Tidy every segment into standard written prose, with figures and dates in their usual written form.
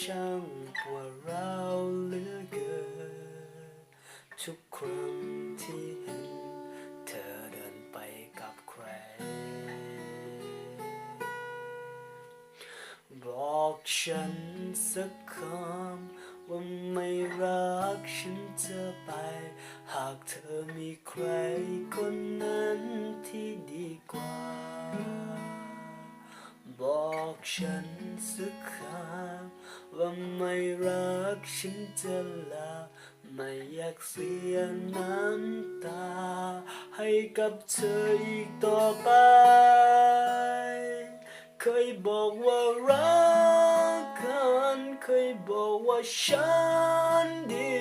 ช่างปวดร้าวเหลือเกินทุกครั้งที่เห็นเธอเดินไปกับใครบอกฉันสักคำว่าไม่รักฉันจะไปหากเธอมีใครคนนั้นที่ดีกว่าบอกฉันสักคำว่าไม่รักฉันจะลาไม่อยากเสียน้ำตาให้กับเธออีกต่อไปเคยบอกว่ารักกันเคยบอกว่าฉันดี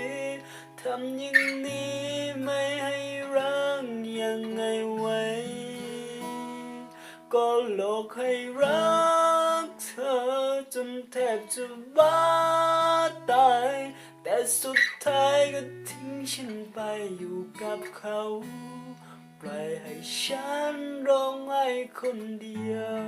ทำอย่างนี้ไม่ให้รักยังไงไว้ก็หลอกให้รักเธอจนแทบจะบ้าตายแต่สุดท้ายก็ทิ้งฉันไปอยู่กับเขาปล่อยให้ฉันร้องไห้คนเดียว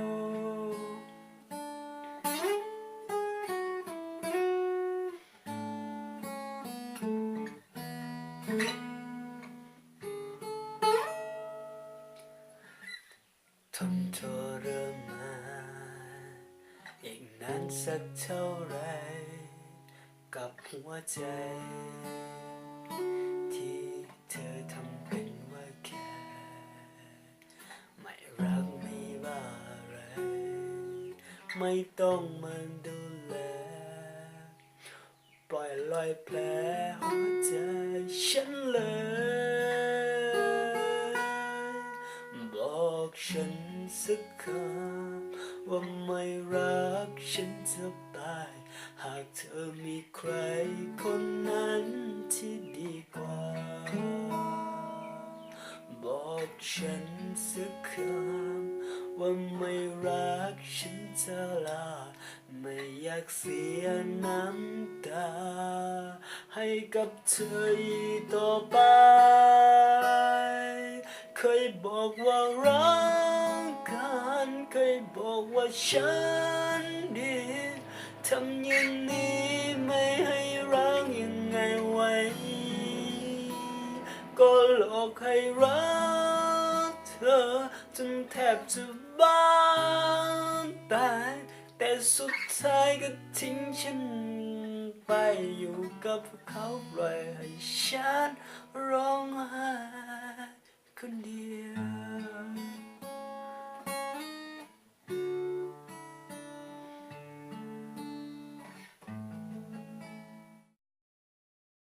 ทนทรมานอีกนานสักเท่าไรกับหัวใจที่เธอทำเป็นว่าแค่ไม่รักไม่ว่าอะไรไม่ต้องมาดูแลปล่อยลอยแผลหัวใจฉันเลยบอกฉันสักคำว่าไม่รักฉันจะตายหากเธอมีใครคนนั้นที่ดีกว่าบอกฉันสักคำว่าไม่รักฉันจะลาไม่อยากเสียน้ำตาให้กับเธออีกต่อไปเคยบอกว่ารักกันเคยบอกว่าฉันดีทำอย่างนี้ไม่ให้รักยังไงไว้ก็หลอกให้รักเธอจนแทบจะบ้าตายแต่สุดท้ายก็ทิ้งฉันไปอยู่กับเขาปล่อยให้ฉันร้องไห้คนเดียว